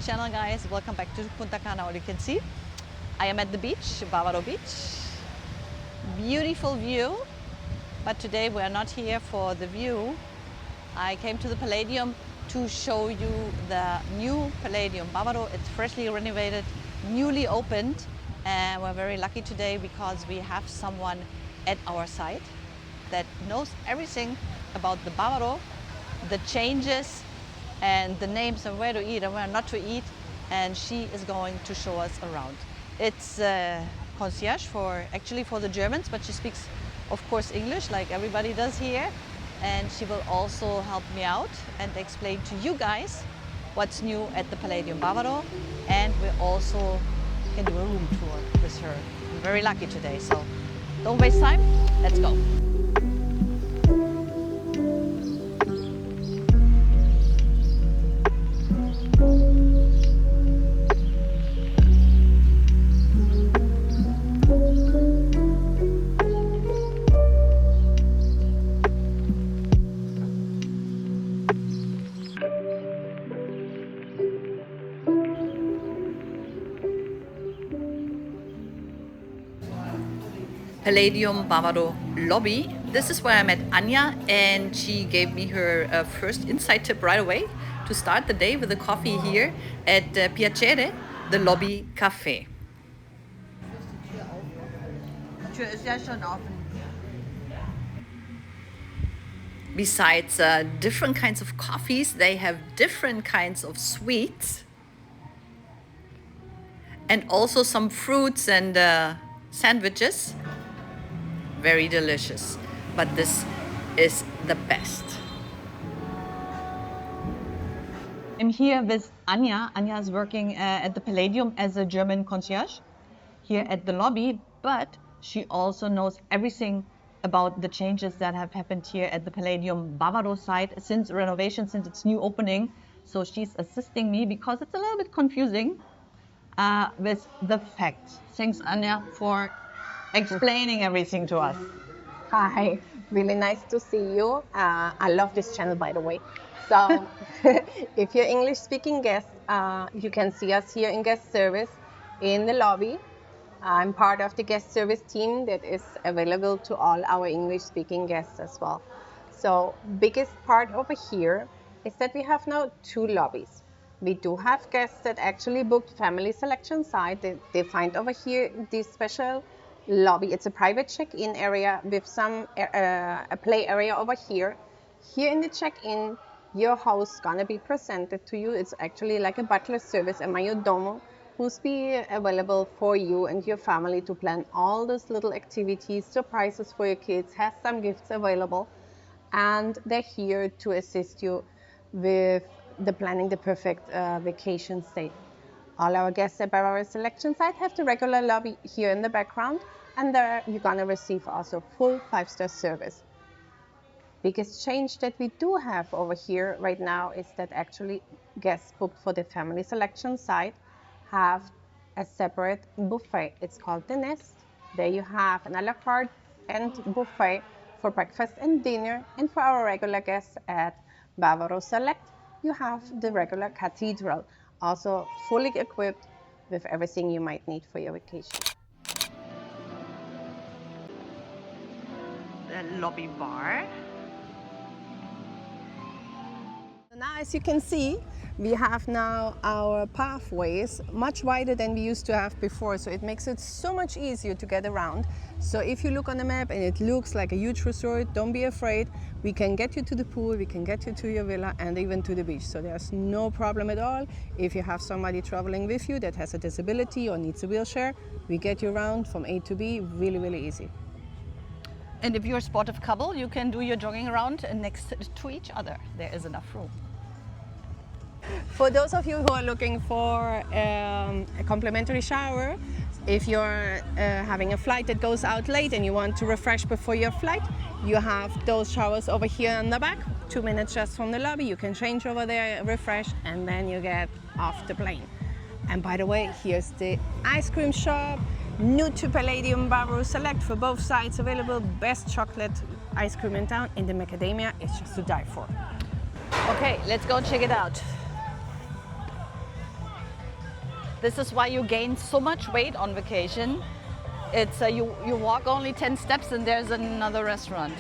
channel, guys. Welcome back to Punta Cana. All you can see, I am at the beach, Bavaro Beach. Beautiful view, but today we are not here for the view. I came to the Palladium to show you the new Palladium Bavaro. It's freshly renovated, newly opened, and we're very lucky today because we have someone at our side that knows everything about the Bavaro, the changes, and the names of where to eat and where not to eat, and she is going to show us around. It's concierge for the Germans, but she speaks of course English like everybody does here, and she will also help me out and explain to you guys what's new at the Palladium Bavaro, and we also can do a room tour with her. I'm very lucky today, so don't waste time, let's go. Palladium Bavaro lobby. This is where I met Anja, and she gave me her first insight tip right away to start the day with a coffee here at Piacere, the Lobby Café. Die Tür ist ja schon offen. Besides different kinds of coffees, they have different kinds of sweets and also some fruits and sandwiches. Very delicious, but this is the best. I'm here with Anja. Anja is working at the Palladium as a German concierge here at the lobby, but she also knows everything about the changes that have happened here at the Palladium Bavaro site since renovation, since its new opening. So she's assisting me because it's a little bit confusing with the facts. Thanks, Anja, for explaining everything to us. Hi, really nice to see you. I love this channel, by the way. So if you're English speaking guests, you can see us here in guest service in the lobby. I'm part of the guest service team that is available to all our English speaking guests as well. So biggest part over here is that we have now 2 lobbies. We do have guests that actually booked family selection site. They find over here this special lobby. It's a private check-in area with some a play area over here. Here in the check-in, your host gonna be presented to you. It's actually like a butler service, a mayordomo, who's be available for you and your family to plan all those little activities, surprises for your kids, has some gifts available, and they're here to assist you with the planning the perfect vacation stay. All our guests at Bavaro Selection Site have the regular lobby here in the background, and there you're gonna receive also full 5-star service. Biggest change that we do have over here right now is that actually guests booked for the family selection site have a separate buffet. It's called the Nest. There you have an a la carte and buffet for breakfast and dinner, and for our regular guests at Bavaro Select, you have the regular Cathedral, also fully equipped with everything you might need for your vacation. The lobby bar. So now, as you can see, we have now our pathways much wider than we used to have before, so it makes it so much easier to get around. So if you look on the map and it looks like a huge resort, don't be afraid. We can get you to the pool, we can get you to your villa, and even to the beach. So there's no problem at all. If you have somebody traveling with you that has a disability or needs a wheelchair, we get you around from A to B really, really easy. And if you're a sportive couple, you can do your jogging around next to each other. There is enough room. For those of you who are looking for a complimentary shower, if you're having a flight that goes out late and you want to refresh before your flight, you have those showers over here in the back, 2 minutes just from the lobby. You can change over there, refresh, and then you get off the plane. And by the way, here's the ice cream shop, new to Palladium Bavaro Select for both sides available. Best chocolate ice cream in town, and the macadamia is just to die for. Okay, let's go check it out. This is why you gain so much weight on vacation. It's you walk only 10 steps and there's another restaurant.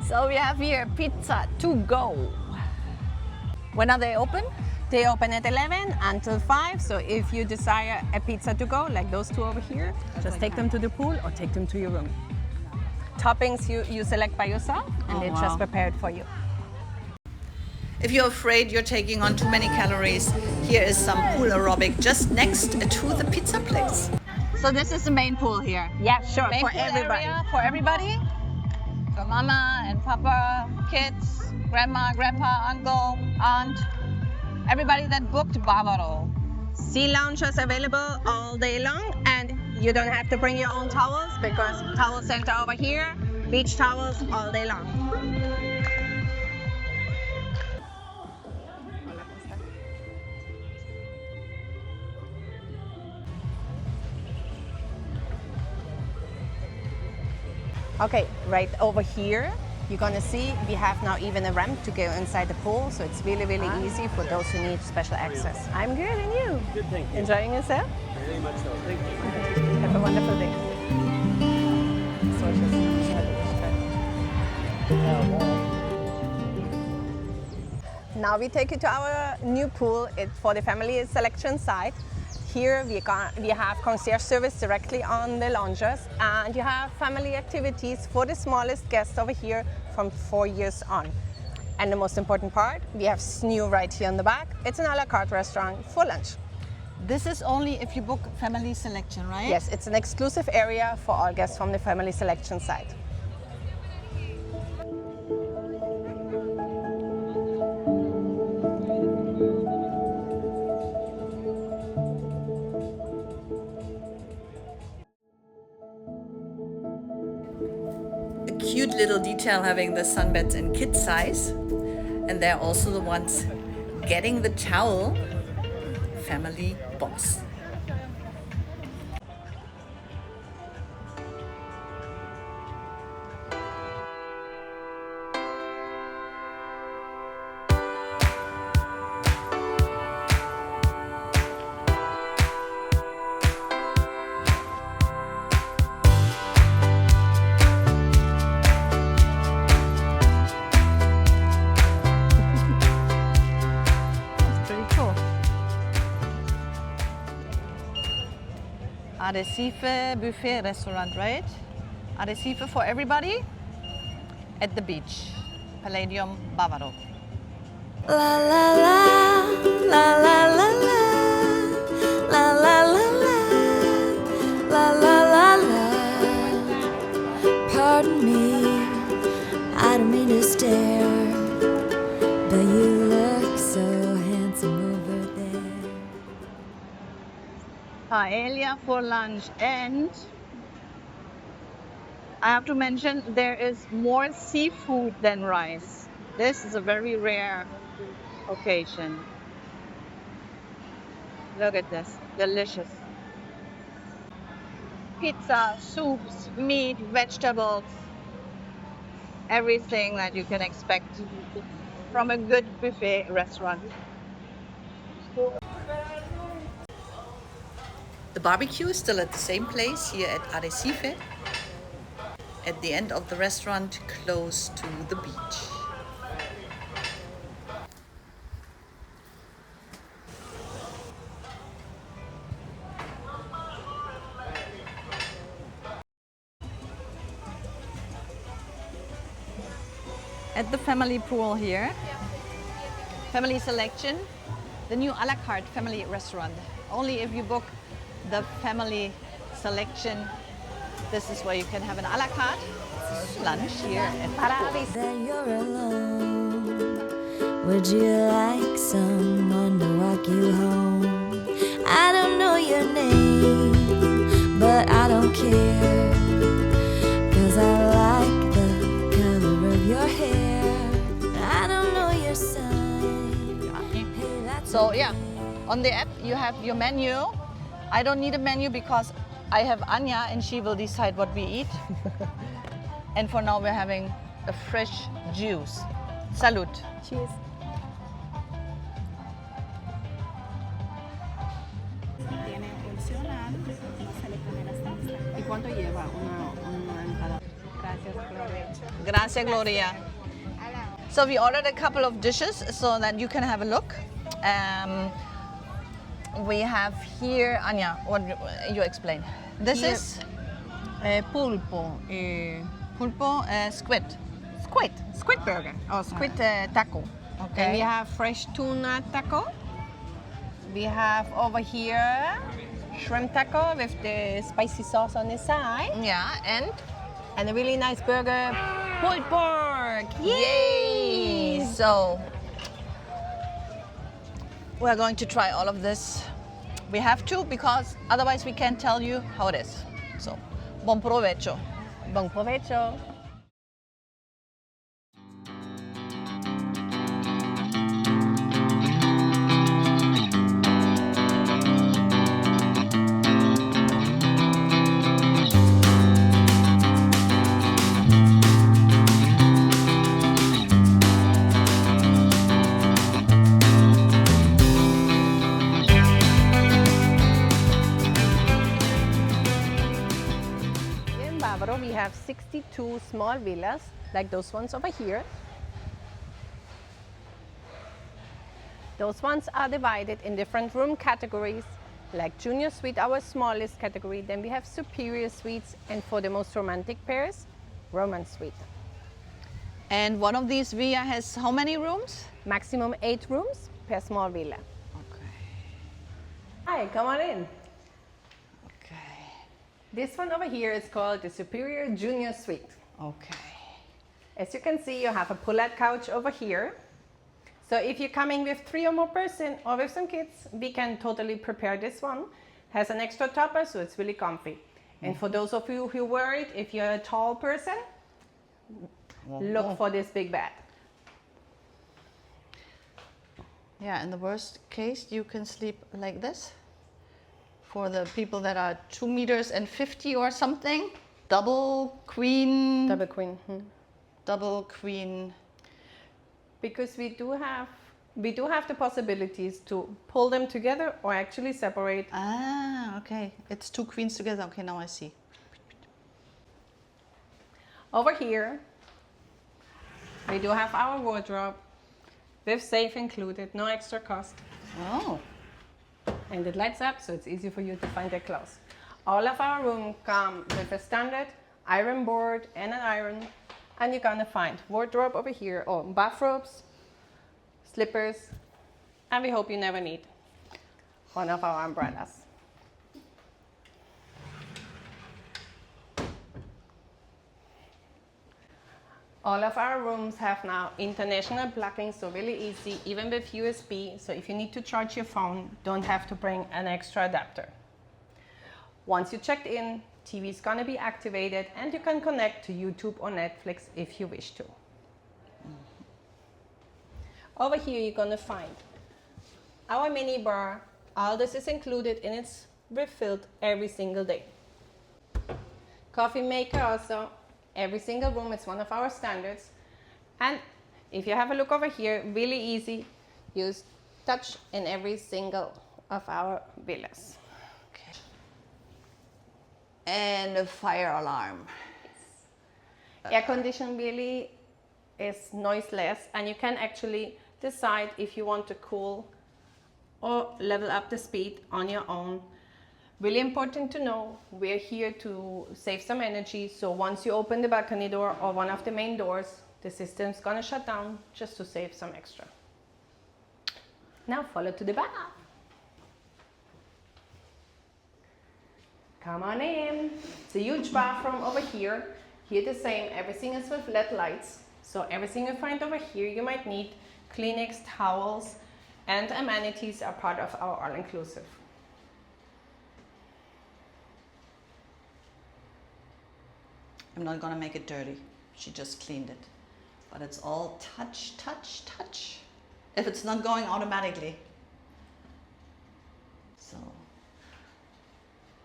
So we have here pizza to go. When are they open? They open at 11 until 5. So if you desire a pizza to go, like those two over here, just take them to the pool or take them to your room. Toppings you select by yourself, and it's just prepared for you. If you're afraid you're taking on too many calories, here is some pool aerobic just next to the pizza place. So this is the main pool here. Yeah, sure, Main for pool everybody. area for everybody. For mama and papa, kids, grandma, grandpa, uncle, aunt. Everybody that booked Bavaro. Sea lounges available all day long, and you don't have to bring your own towels because towel center over here, beach towels all day long. Okay, right over here, you're gonna see we have now even a ramp to go inside the pool, so it's really, really easy for those who need special access. I'm good, and you? Good, thank you. Enjoying yourself? Very much so. Thank you. Have a wonderful day. Now we take you to our new pool. It's for the family selection side. Here we have concierge service directly on the lounges, and you have family activities for the smallest guests over here from 4 years on. And the most important part, we have Snoo right here on the back. It's an a la carte restaurant for lunch. This is only if you book family selection, right? Yes, it's an exclusive area for all guests from the family selection side. A cute little detail having the sunbeds in kid size. And they're also the ones getting the towel. Family boss. Arrecife buffet restaurant, right? Arrecife for everybody at the beach. Palladium Bavaro. La la la, la la la la, la la la la, la la la la. Pardon me, I don't mean to stare, but you look so handsome over there. Paella for lunch, and I have to mention there is more seafood than rice. This is a very rare occasion. Look at this, delicious. Pizza, soups, meat, vegetables, everything that you can expect from a good buffet restaurant. The barbecue is still at the same place here at Arrecife, at the end of the restaurant, close to the beach. At the family pool here, family selection, the new a la carte family restaurant. Only if you book the family selection, this is where you can have an a la carte lunch here at Paradis. That you're alone. Would you like someone to walk you home? I don't know your name, but I don't care, 'cause I like the color of your hair. I don't know your sign. Hey, that's So yeah, on the app you have your menu. I don't need a menu because I have Anya and she will decide what we eat. And for now we're having a fresh juice. Salud. Cheers. Tiene Gracias, Gloria. So we ordered a couple of dishes so that you can have a look. We have here, Anya, what you explain. This Here- is Pulpo. pulpo squid. Squid burger or squid taco. Okay. Then we have fresh tuna taco. We have over here shrimp taco with the spicy sauce on the side. Yeah, and And a really nice burger, pulled pork. yay! So we're going to try all of this. We have to because otherwise we can't tell you how it is. So, buon provecho. Bon provecho. In Bávaro, we have 62 small villas, like those ones over here. Those ones are divided in different room categories, like junior suite, our smallest category. Then we have superior suites, and for the most romantic pairs, romance suite. And one of these villa has how many rooms? Maximum 8 rooms per small villa. Okay. Hi, come on in. Okay. This one over here is called the Superior Junior Suite. Okay. As you can see, you have a pull-out couch over here. So if you're coming with 3 or more person or with some kids, we can totally prepare this one. Has an extra topper, so it's really comfy. And for those of you who are worried, if you're a tall person, look for this big bed. Yeah, in the worst case, you can sleep like this. For the people that are 2 meters and 50 or something, double queen. Double queen. Double queen. Because we do have the possibilities to pull them together or actually separate. Ah, okay. It's 2 queens together. Okay, now I see. Over here, we do have our wardrobe with safe included, no extra cost. Oh. And it lights up, so it's easy for you to find your clothes. All of our rooms come with a standard iron board and an iron, and you're gonna find wardrobe over here, or bathrobes, slippers, and we hope you never need one of our umbrellas. All of our rooms have now international plugging, so really easy, even with USB. So if you need to charge your phone, don't have to bring an extra adapter. Once you checked in, TV is gonna be activated and you can connect to YouTube or Netflix if you wish to. Over here, you're gonna find our mini bar. All this is included and it's refilled every single day. Coffee maker also. Every single room is one of our standards. And if you have a look over here, really easy, use touch in every single of our villas. Okay. And a fire alarm. Air condition really is noiseless, and you can actually decide if you want to cool or level up the speed on your own. Really important to know, we're here to save some energy, so once you open the balcony door or one of the main doors, the system's gonna shut down just to save some extra. Now follow to the bath. Come on in. It's a huge bathroom over here. Here the same, everything is with LED lights. So everything you find over here you might need. Kleenex, towels, and amenities are part of our all-inclusive. I'm not gonna make it dirty. She just cleaned it. But it's all touch, touch, touch. If it's not going automatically. So,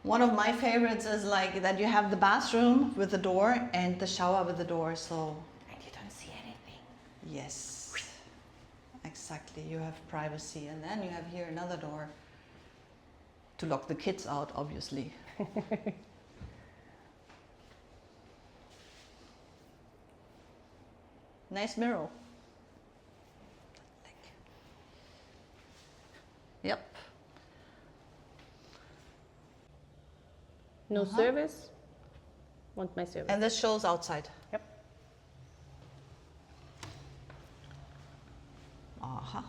one of my favorites is like that you have the bathroom with the door and the shower with the door. So, And you don't see anything. yes, exactly. You have privacy. And then you have here another door to lock the kids out, obviously. Nice mirror. Yep. No service. Want my service. And this shows outside. Yep. Aha.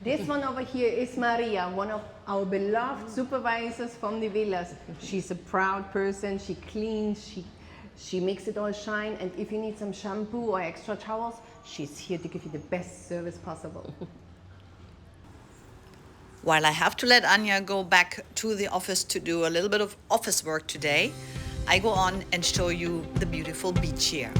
This one over here is Maria, one of our beloved supervisors from the villas. She's a proud person. She cleans, she makes it all shine. And if you need some shampoo or extra towels, she's here to give you the best service possible. While I have to let Anya go back to the office to do a little bit of office work today, I go on and show you the beautiful beach here.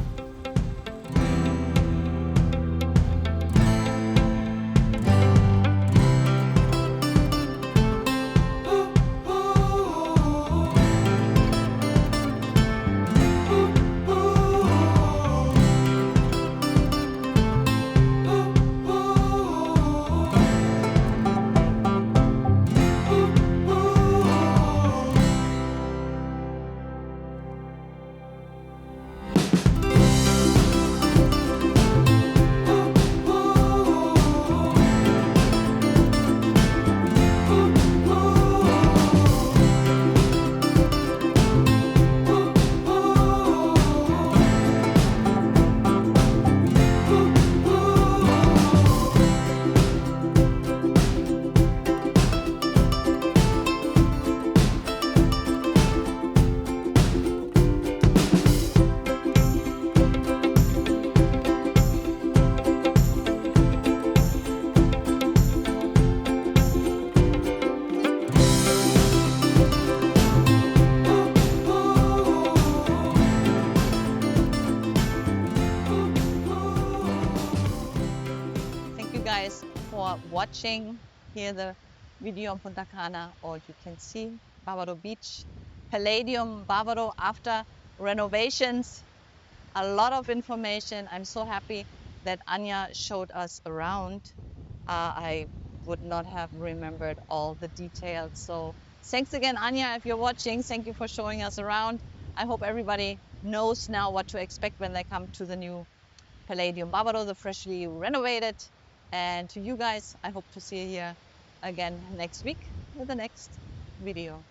Guys for watching here the video on Punta Cana, or you can see Bávaro Beach, Palladium Bávaro after renovations. A lot of information. I'm so happy that Anya showed us around. I would not have remembered all the details. So thanks again, Anya, if you're watching. Thank you for showing us around. I hope everybody knows now what to expect when they come to the new Palladium Bávaro, the freshly renovated. And to you guys, I hope to see you here again next week with the next video.